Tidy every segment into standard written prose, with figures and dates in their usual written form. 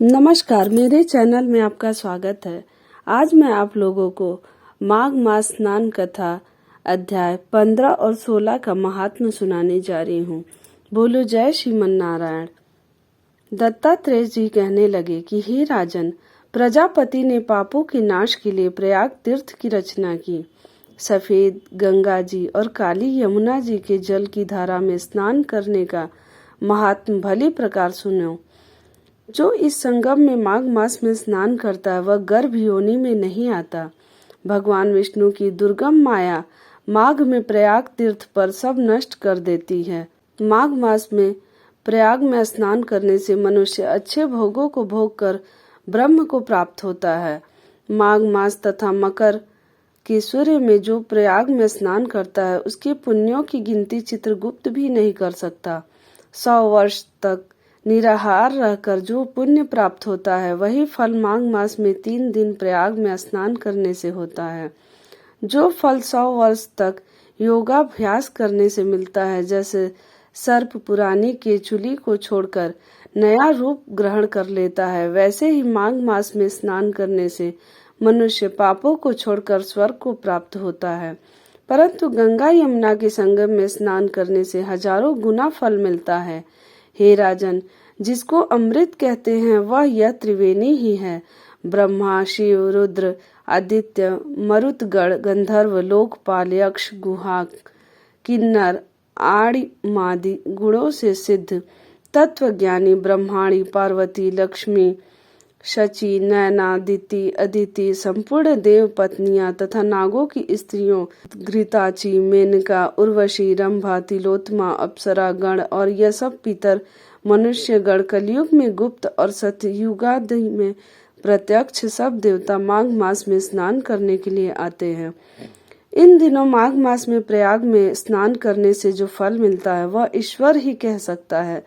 नमस्कार, मेरे चैनल में आपका स्वागत है। आज मैं आप लोगों को माघ मास स्नान कथा अध्याय 15 और 16 का महात्म्य सुनाने जा रही हूँ। बोलो जय श्रीमन नारायण। दत्तात्रेय जी कहने लगे कि हे राजन, प्रजापति ने पापों के नाश के लिए प्रयाग तीर्थ की रचना की। सफेद गंगा जी और काली यमुना जी के जल की धारा में स्नान करने का महात्म्य भली प्रकार सुनो। जो इस संगम में माघ मास में स्नान करता है वह गर्भ योनि में नहीं आता। भगवान विष्णु की दुर्गम माया माघ में प्रयाग तीर्थ पर सब नष्ट कर देती है। माघ मास में प्रयाग में स्नान करने से मनुष्य अच्छे भोगों को भोग कर ब्रह्म को प्राप्त होता है। माघ मास तथा मकर के सूर्य में जो प्रयाग में स्नान करता है उसके पुण्यों की गिनती चित्रगुप्त भी नहीं कर सकता। 100 वर्ष तक निराहार रहकर जो पुण्य प्राप्त होता है वही फल माघ मास में 3 दिन प्रयाग में स्नान करने से होता है। जो फल 100 वर्ष तक योगाभ्यास करने से मिलता है, जैसे सर्प पुरानी के चूली को छोड़कर नया रूप ग्रहण कर लेता है, वैसे ही माघ मास में स्नान करने से मनुष्य पापों को छोड़कर स्वर्ग को प्राप्त होता है। परंतु गंगा यमुना के संगम में स्नान करने से हजारों गुना फल मिलता है। हे राजन, जिसको अमृत कहते हैं वह यह त्रिवेणी ही है। ब्रह्मा, शिव, रुद्र, आदित्य, मरुतगण, गंधर्व, लोकपाल, यक्ष, गुहा, किन्नर आदि गुणों से सिद्ध तत्वज्ञानी ब्रह्माणी, पार्वती, लक्ष्मी, शची, नैना, दिति, अदिति, संपूर्ण देव पत्नियां तथा नागों की स्त्रियों घृताची, मेनका, उर्वशी, रंभा, तिलोत्तमा, अप्सरा गण और यह सब पितर मनुष्य गण, कलयुग में गुप्त और सतयुगादि में प्रत्यक्ष सब देवता माघ मास में स्नान करने के लिए आते हैं। इन दिनों माघ मास में प्रयाग में स्नान करने से जो फल मिलता है वह ईश्वर ही कह सकता है।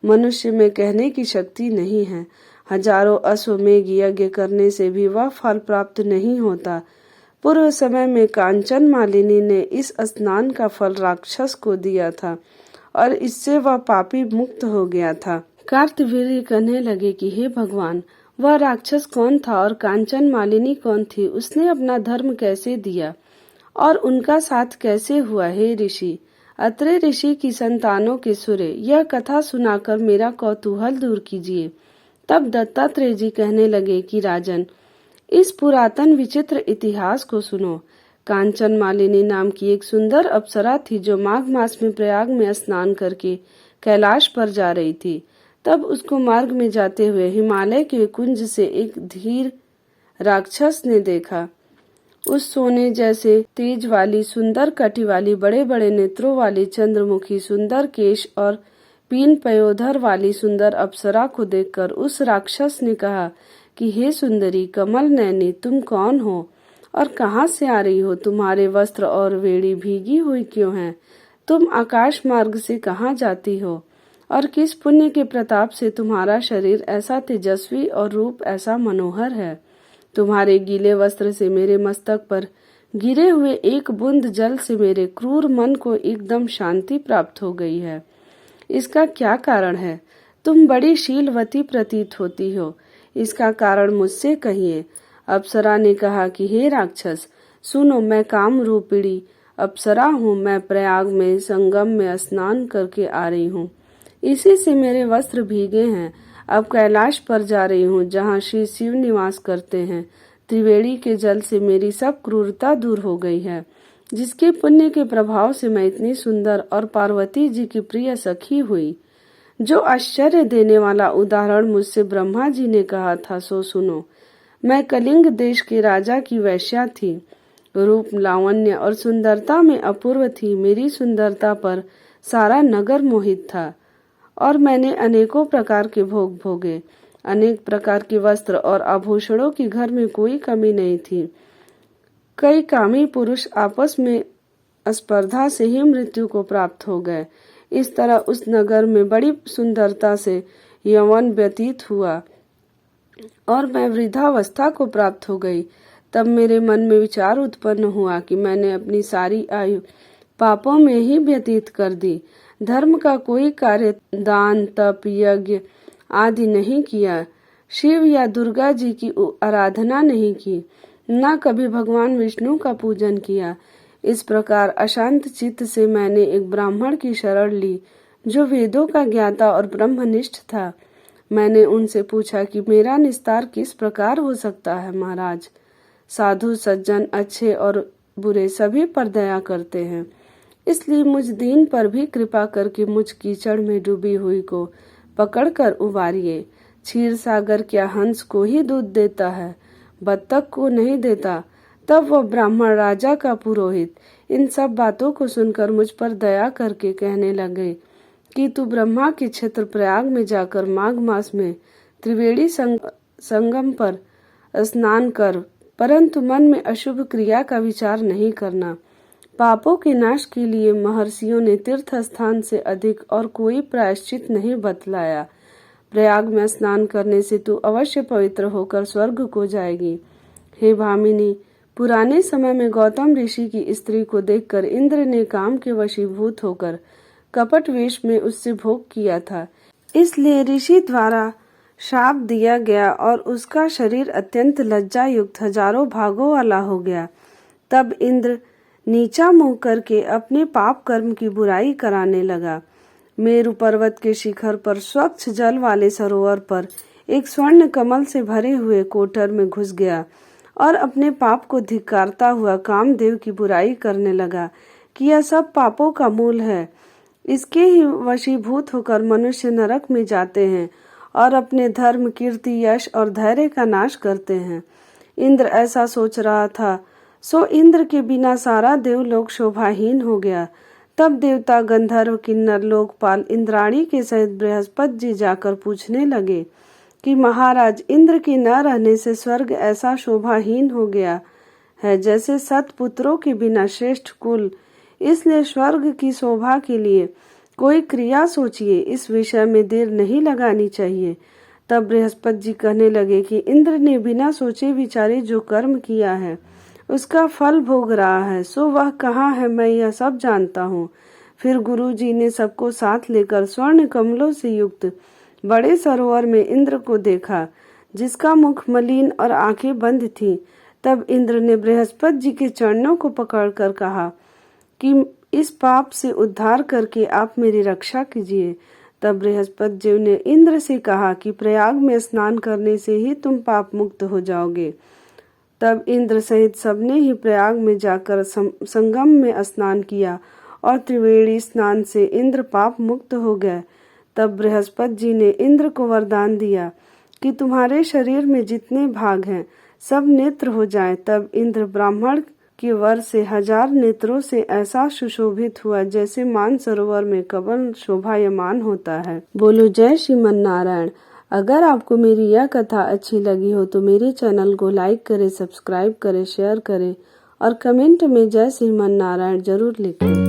मनुष्य में कहने की शक्ति नहीं है। हजारों अश्वमेघ यज्ञ करने से भी वह फल प्राप्त नहीं होता। पूर्व समय में कांचन मालिनी ने इस स्नान का फल राक्षस को दिया था और इससे वह पापी मुक्त हो गया था। कार्तवीर्य कहने लगे कि हे भगवान, वह राक्षस कौन था और कांचन मालिनी कौन थी? उसने अपना धर्म कैसे दिया और उनका साथ कैसे हुआ? हे ऋषि, अत्रे ऋषि की संतानों के सूर्य, यह कथा सुनाकर मेरा कौतूहल दूर कीजिए। तब दत्तात्रेय जी कहने लगे कि राजन, इस पुरातन विचित्र इतिहास को सुनो। कांचन मालिनी नाम की एक सुंदर अप्सरा थी जो माघ मास में प्रयाग में स्नान करके कैलाश पर जा रही थी। तब उसको मार्ग में जाते हुए हिमालय के कुंज से एक धीर राक्षस ने देखा। उस सोने जैसे तेज वाली, सुंदर कटी वाली, बड़े बड़े नेत्रों वाली, चंद्रमुखी, सुंदर केश और पीन पयोधर वाली सुंदर अप्सरा को देखकर उस राक्षस ने कहा कि हे सुंदरी, कमल नैनी, तुम कौन हो और कहाँ से आ रही हो? तुम्हारे वस्त्र और वेणी भीगी हुई क्यों हैं? तुम आकाश मार्ग से कहाँ जाती हो और किस पुण्य के प्रताप से तुम्हारा शरीर ऐसा तेजस्वी और रूप ऐसा मनोहर है? तुम्हारे गीले वस्त्र से मेरे मस्तक पर गिरे हुए एक बूंद जल से मेरे क्रूर मन को एकदम शांति प्राप्त हो गई है। इसका क्या कारण है? तुम बड़ी शीलवती प्रतीत होती हो, इसका कारण मुझसे कहिए। अप्सरा ने कहा कि हे राक्षस, सुनो, मैं काम रूपिणी अप्सरा हूँ। मैं प्रयाग में संगम में स्नान करके आ रही हूँ। इसी से मेरे वस्त्र भीगे हैं। अब कैलाश पर जा रही हूँ जहाँ श्री शिव निवास करते हैं। त्रिवेणी के जल से मेरी सब क्रूरता दूर हो गई है, जिसके पुण्य के प्रभाव से मैं इतनी सुंदर और पार्वती जी की प्रिय सखी हुई। जो आश्चर्य देने वाला उदाहरण मुझसे ब्रह्मा जी ने कहा था सो सुनो। मैं कलिंग देश के राजा की वैश्या थी। रूप, लावण्य और सुंदरता में अपूर्व थी। मेरी सुंदरता पर सारा नगर मोहित था और मैंने अनेकों प्रकार के भोग भोगे। अनेक प्रकार के वस्त्र और आभूषणों की घर में कोई कमी नहीं थी। कई कामी पुरुष आपस में स्पर्धा से ही मृत्यु को प्राप्त हो गए। इस तरह उस नगर में बड़ी सुंदरता से यौवन व्यतीत हुआ और मैं वृद्धावस्था को प्राप्त हो गई। तब मेरे मन में विचार उत्पन्न हुआ कि मैंने अपनी सारी आयु पापों में ही व्यतीत कर दी। धर्म का कोई कार्य, दान, तप, यज्ञ आदि नहीं किया। शिव या दुर्गा जी की आराधना नहीं की, न कभी भगवान विष्णु का पूजन किया। इस प्रकार अशांत चित्त से मैंने एक ब्राह्मण की शरण ली, जो वेदों का ज्ञाता और ब्रह्मनिष्ठ था। मैंने उनसे पूछा कि मेरा निस्तार किस प्रकार हो सकता है महाराज। साधु सज्जन अच्छे और बुरे सभी पर दया करते हैं, इसलिए मुझ दीन पर भी कृपा करके मुझ कीचड़ में डूबी हुई को पकड़कर उबारिए। क्षीर सागर क्या हंस को ही दूध देता है, बत्तख को नहीं देता। तब वह ब्राह्मण राजा का पुरोहित इन सब बातों को सुनकर मुझ पर दया करके कहने लगे कि तू ब्रह्मा के क्षेत्र प्रयाग में जाकर माघ मास में त्रिवेणी संगम पर स्नान कर, परंतु मन में अशुभ क्रिया का विचार नहीं करना। पापों के नाश के लिए महर्षियों ने तीर्थ स्थान से अधिक और कोई प्रायश्चित नहीं बतलाया। प्रयाग में स्नान करने से तू अवश्य पवित्र होकर स्वर्ग को जाएगी। हे भामिनी, पुराने समय में गौतम ऋषि की स्त्री को देखकर इंद्र ने काम के वशीभूत होकर कपट वेश में उससे भोग किया था, इसलिए ऋषि द्वारा शाप दिया गया और उसका शरीर अत्यंत लज्जा युक्त हजारों भागों वाला हो गया। तब इंद्र नीचा मुंह करके अपने पाप कर्म की बुराई कराने लगा। मेरु पर्वत के शिखर पर स्वच्छ जल वाले सरोवर पर एक स्वर्ण कमल से भरे हुए कोटर में घुस गया और अपने पाप को धिक्कारता हुआ कामदेव की बुराई करने लगा कि यह सब पापों का मूल है। इसके ही वशीभूत होकर मनुष्य नरक में जाते हैं और अपने धर्म, कीर्ति, यश और धैर्य का नाश करते हैं। इंद्र ऐसा सोच रहा था, सो इंद्र के बिना सारा देवलोक शोभाहीन हो गया। तब देवता, गंधर्व, किन्नर, लोकपाल इंद्राणी के सहित बृहस्पति जी जाकर पूछने लगे कि महाराज, इंद्र के न रहने से स्वर्ग ऐसा शोभाहीन हो गया है जैसे सतपुत्रों के बिना श्रेष्ठ कुल। इसलिए स्वर्ग की शोभा के लिए कोई क्रिया सोचिए, इस विषय में देर नहीं लगानी चाहिए। तब बृहस्पति जी कहने लगे कि इंद्र ने बिना सोचे विचारे जो कर्म किया है उसका फल भोग रहा है, सो वह कहाँ है मैं यह सब जानता हूँ। फिर गुरु जी ने सबको साथ लेकर स्वर्ण कमलों से युक्त बड़े सरोवर में इंद्र को देखा, जिसका मुख मलिन और आंखें बंद थीं। तब इंद्र ने बृहस्पति जी के चरणों को पकड़कर कहा कि इस पाप से उद्धार करके आप मेरी रक्षा कीजिए। तब बृहस्पति जी ने इंद्र से कहा कि प्रयाग में स्नान करने से ही तुम पाप मुक्त हो जाओगे। तब इंद्र सहित सबने ही प्रयाग में जाकर संगम में स्नान किया और त्रिवेणी स्नान से इंद्र पाप मुक्त हो गए। तब बृहस्पति जी ने इंद्र को वरदान दिया कि तुम्हारे शरीर में जितने भाग हैं सब नेत्र हो जाएं। तब इंद्र ब्राह्मण के वर से 1000 नेत्रों से ऐसा सुशोभित हुआ जैसे मानसरोवर में कमल शोभायमान होता है। बोलो जय श्रीमन नारायण। अगर आपको मेरी यह कथा अच्छी लगी हो तो मेरे चैनल को लाइक करें, सब्सक्राइब करें, शेयर करें और कमेंट में जय श्रीमन नारायण जरूर लिखें।